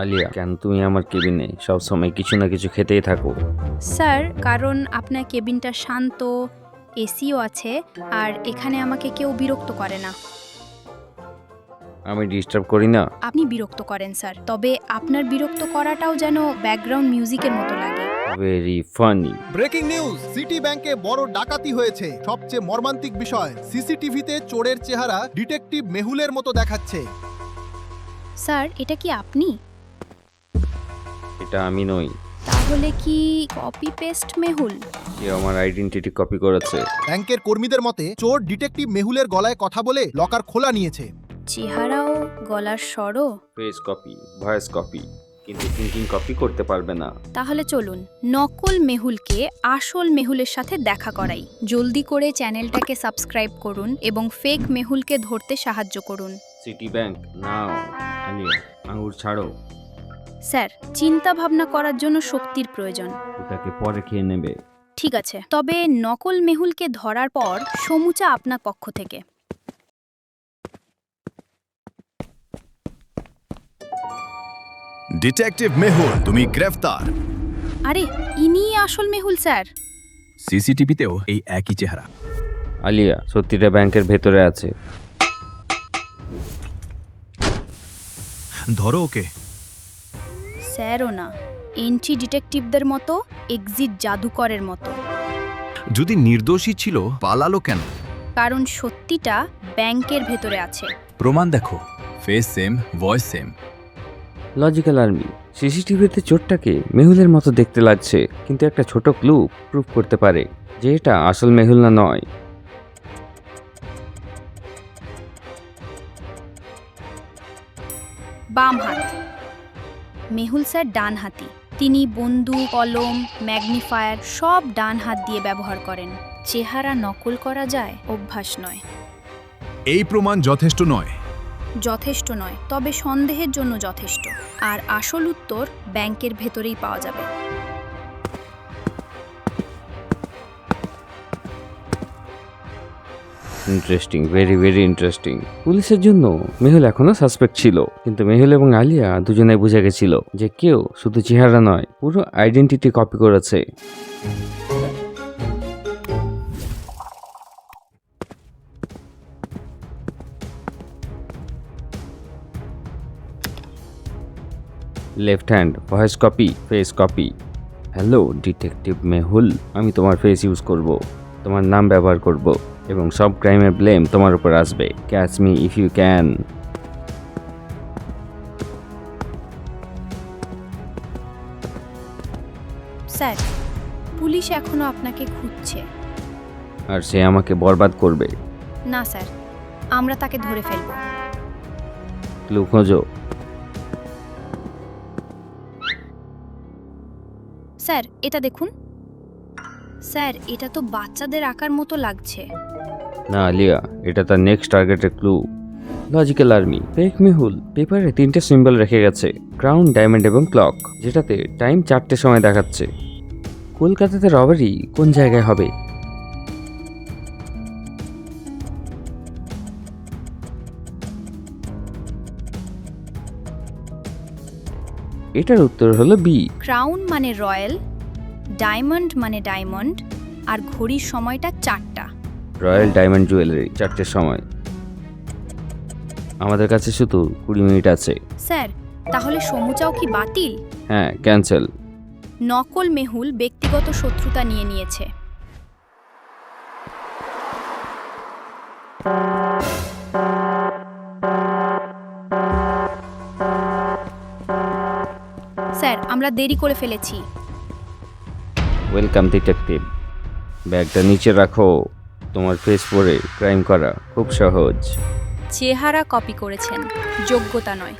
আলিয়া, কেন তুমি আমার কেবিনে সবসময় কিছু না কিছু খেতেই থাকো? স্যার, কারণ আপনার কেবিনটা শান্ত, এসিও আছে, আর এখানে আমাকে কেউ বিরক্ত করে না। আমি ডিস্টার্ব করি না? আপনি বিরক্ত করেন স্যার, তবে আপনার বিরক্ত করাটাও যেন ব্যাকগ্রাউন্ড মিউজিকের মতো লাগে। Very funny. Breaking news, city ব্যাংকে বড় ডাকাতি হয়েছে। সবচেয়ে মর্মান্তিক বিষয়, সিসিটিভিতে চোরের চেহারা ডিটেকটিভ মেহুলের মতো দেখাচ্ছে। স্যার, এটা কি আপনি? এটা আমি নই। তাহলে কি কপি পেস্ট মেহুল? কেউ আমার আইডেন্টিটি কপি করেছে। ব্যাংকের কর্মীদের মতে চোর ডিটেকটিভ মেহুলের গলায় কথা বলে লকার খোলা নিয়েছে। চেহারাও, গলার স্বরও। ফেস কপি, ভয়েস কপি, কিন্তু থিঙ্কিং কপি করতে পারবে না। তাহলে চলুন নকল মেহুলকে আসল মেহুলের সাথে দেখা করাই। জলদি করে চ্যানেলটাকে সাবস্ক্রাইব করুন এবং ফেক মেহুলকে ধরতে সাহায্য করুন। সিটি ব্যাংক নাও। আলিয়া, আঙুর ছাড়ো। স্যার, চিন্তা ভাবনা করার জন্য শক্তির প্রয়োজন। ওটাকে পরে খেয়ে নেবে। ঠিক আছে, তবে নকল মেহুলকে ধরার পর সমুচা আপনার পক্ষ থেকে। ডিটেকটিভ মেহুল, তুমি গ্রেফতার। আরে, ইনি আসল মেহুল স্যার। সিসিটিভিতেও এই একই চেহারা। আলিয়া সত্যিটা ব্যাংকের ভেতরে আছে। ধরো ওকে। স্যারও না, এন্ট্রি ডিটেকটিভদের মতো, এক্সিট জাদুকরের মতো। যদি নির্দোষী ছিল পালালো কেন? কারণ সত্যিটা ব্যাংকের ভেতরে আছে। প্রমাণ দেখো, face same, voice same. Logical army, সিসিটিভিতে চোরটাকে মেহুলের মতো দেখতে লাগছে, কিন্তু একটা ছোট ক্লু প্রুভ করতে পারে যে এটা আসল মেহুল না নয়। বাম হাত। মেহুল স্যার ডান হাতি। তিনি বন্দুক, কলম, ম্যাগনিফায়ার সব ডান হাত দিয়ে ব্যবহার করেন। চেহারা নকল করা যায়, অভ্যাস নয়। এই প্রমাণ যথেষ্ট নয়। যথেষ্ট নয়, তবে সন্দেহের জন্য যথেষ্ট। আর আসল উত্তর ব্যাংকের ভেতরেই পাওয়া যাবে। Interesting, very very interesting. পুলিশের জন্য মেহুল এখনো সাসপেক্ট ছিল, কিন্তু মেহুল এবং আলিয়া দুজনে বুঝে গেছিল যে কেউ শুধু চেহারা নয়, পুরো আইডেন্টিটি কপি করেছে। Left hand, voice copy, face copy. Hello detective Mehul, আমি তোমার ফেস ইউজ করব, তোমার নাম ব্যবহার করব, এবং সব ক্রাইমের ব্লেম তোমার উপর আসবে। Catch me if you can. Sir, police এখনো আপনাকে খুঁজছে। আর সে আমাকে বরবাদ করবে। না স্যার, আমরা তাকে ধরে ফেলব। ক্লু খোঁজো। স্যার, এটা দেখুন। স্যার, এটা তো বাচ্চাদের আঁকার মতো লাগছে। না আলিয়া, এটা তার নেক্সট টার্গেটের ক্লু। লজিক্যাল আর্মি, ফেক মেহুল পেপারে 3টে সিম্বল রেখে গেছে, ক্রাউন, ডায়মন্ড এবং ক্লক, যেটাতে টাইম 4টে সময় দেখাচ্ছে। কলকাতাতে রবারি কোন জায়গায় হবে? এটার উত্তর হলো বি। ক্রাউন মানে রয়্যাল, ডায়মন্ড মানে ডায়মন্ড, আর ঘড়ির সময়টা 4টা। রয়্যাল ডায়মন্ড জুয়েলারি, 4টের সময়। আমাদের কাছে শুধু 20 মিনিট আছে। স্যার, তাহলে সমুচাও কি বাতিল? হ্যাঁ, ক্যান্সেল। নকল মেহুল ব্যক্তিগত শত্রুতা নিয়ে নিয়েছে। স্যার, আমরা দেরি করে ফেলেছি। Welcome detective. ব্যাগটা নিচে রাখো। তোমার ফেস পরে ক্রাইম করা খুব সহজ। চেহারা কপি করেছেন, যোগ্যতা নয়।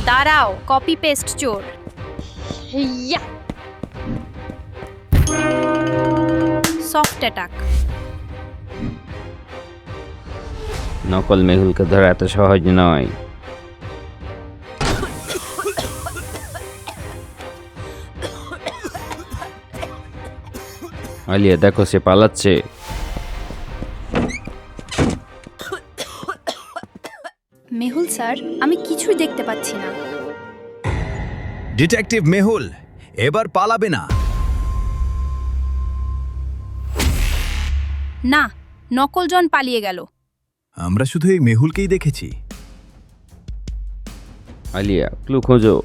দাঁড়াও, কপি পেস্ট চোর। Soft attack. নকল মেহুলকে ধরা এত সহজ নয়। আলিয়া দেখো সে পালাচ্ছে। মেহুল স্যার, আমি কিছুই দেখতে পাচ্ছি না। ডিটেকটিভ মেহুল এবার পালাবে না। না, নকলজন পালিয়ে গেল। আমরা শুধু এই মেহুলকেই দেখেছি। আলিয়া ক্লু খোঁজো।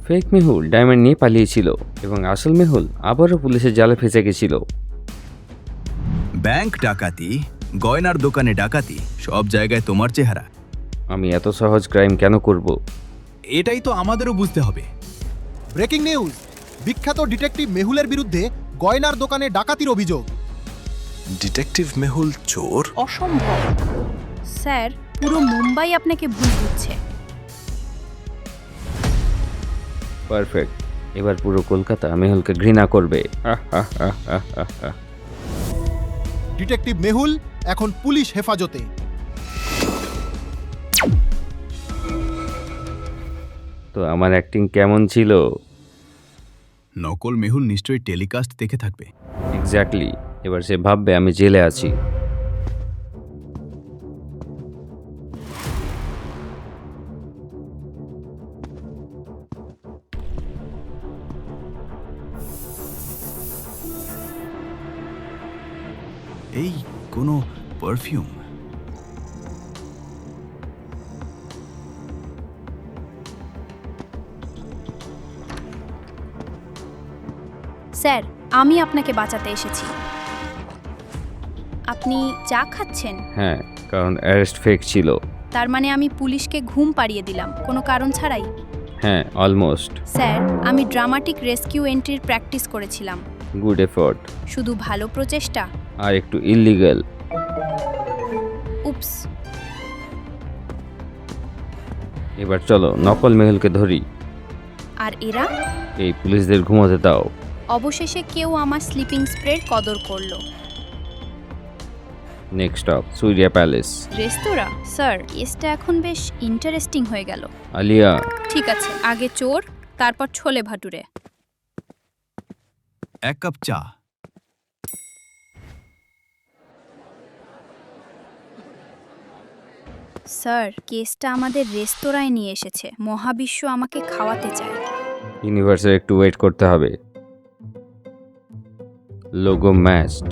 ফেক মেহুল ডায়মন্ড নিয়ে পালিয়েছিল এবং আসল মেহুল আবারও পুলিশের জালে ফেঁসে গেছিল। ব্যাংক ডাকাতি, গয়নার দোকানে ডাকাতি, সব জায়গায় তোমার চেহারা। আমি এত সহজ ক্রাইম কেন করব? এটাই তো আমাদেরও বুঝতে হবে। ব্রেকিং নিউজ, বিখ্যাত ডিটেকটিভ মেহুলের বিরুদ্ধে গয়নার দোকানে ডাকাতির অভিযোগ। ডিটেকটিভ মেহুল চোর? অসম্ভব স্যার, পুরো মুম্বাই আপনাকে ভুল বুঝছে। পারফেক্ট, এবার পুরো কলকাতা মেহুলকে ঘৃণা করবে। ডিটেকটিভ মেহুল এখন পুলিশ হেফাজতে। তো আমার অ্যাক্টিং কেমন ছিল? নকল মেহুল নিশ্চয়ই টেলিকাস্ট দেখে থাকবে। এক্স্যাক্টলি, এবার সে ভাববে আমি জেলে আছি। এই কোনো পারফিউম। স্যার, আমি আপনাকে বাঁচাতে এসেছি। আপনি চা খাচ্ছেন? হ্যাঁ, কারণ অ্যারেস্ট ফেক ছিল। তার মানে আমি পুলিশকে ঘুম পাড়িয়ে দিলাম কোনো কারণ ছাড়াই? হ্যাঁ, অলমোস্ট। স্যার, আমি ড্রামাটিক রেস্কিউ এন্ট্রির প্র্যাকটিস করেছিলাম। Good effort. শুধু ভালো প্রচেষ্টা। আর একটু ইললিগাল। উপস। এবার চলো নকল মেহুলকে ধরি। আর এরা? এই পুলিশদের ঘুমোতে দাও। অবশেষে কেউ আমার স্লিপিং স্প্রের কদর করলো। নেক্সট স্টপ সূর্যা প্যালেস। রেস্তোরাঁ? স্যার, কেসটা এখন বেশ ইন্টারেস্টিং হয়ে গেল। আলিয়া, ঠিক আছে, আগে চোর, তারপর ছোলে ভাটুরে। এক কাপ চা। স্যার, কেসটা আমাদের রেস্তোরাঁয় নিয়ে এসেছে। মহাবিশ্ব আমাকে খাওয়াতে চায়। ইউনিভার্সের একটু ওয়েট করতে হবে। Logo matched.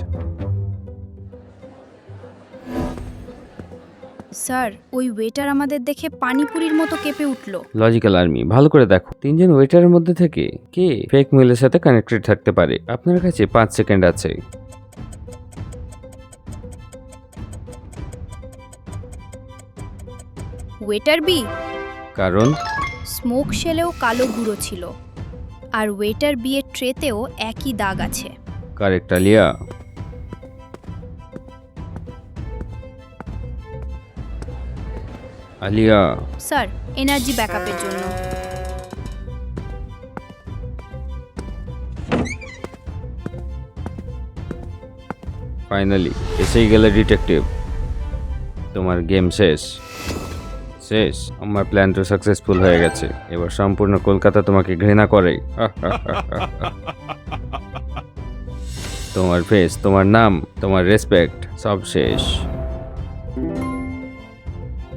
স্যার, ওই ওয়েটার আমাদের দেখে পানিপুরির মতো কেঁপে উঠল। লজিক্যাল আর্মি, ভালো করে দেখো। তিনজন ওয়েটারের মধ্যে থেকে কে ফেক মেইলের সাথে কানেক্টেড থাকতে পারে? আপনার কাছে 5 সেকেন্ড আছে। ওয়েটার বি। কারণ স্মোক শেলেও কালো গুঁড়ো ছিল, আর ওয়েটার বিয়ের ট্রেতেও একই দাগ আছে। Correct Alia. Alia, sir, energy ব্যাকআপের জন্য। ফাইনালি এসেই গেলে ডিটেকটিভ। তোমার গেম শেষ। শেষ। আমার প্ল্যান তো সাকসেসফুল হয়ে গেছে। এবার সম্পূর্ণ কলকাতা তোমাকে ঘৃণা করে। তোমার ফেস, তোমার নাম, তোমার রেসপেক্ট সব শেষ।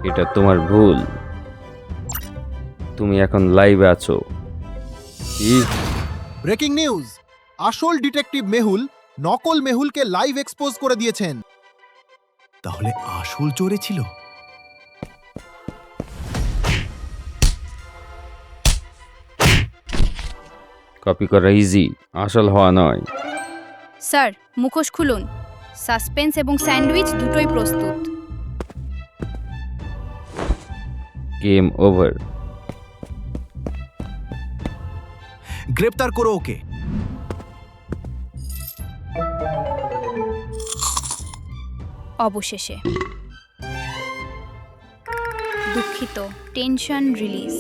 এটা তোমার ভুল। তুমি এখন লাইভে আছো। কি? ব্রেকিং নিউজ, আসল ডিটেকটিভ মেহুল নকল মেহুলকে লাইভ এক্সপোজ করে দিয়েছেন। তাহলে আসল চোরে ছিল। কপি করা ইজি, আসল হওয়া নয়। স্যার, মুখোশ খুলুন। সাসপেন্স এবং স্যান্ডউইচ দুটোই প্রস্তুত। Game over. গ্রেপ্তার করো ওকে। অবশেষে। দুঃখিত, টেনশন রিলিজ।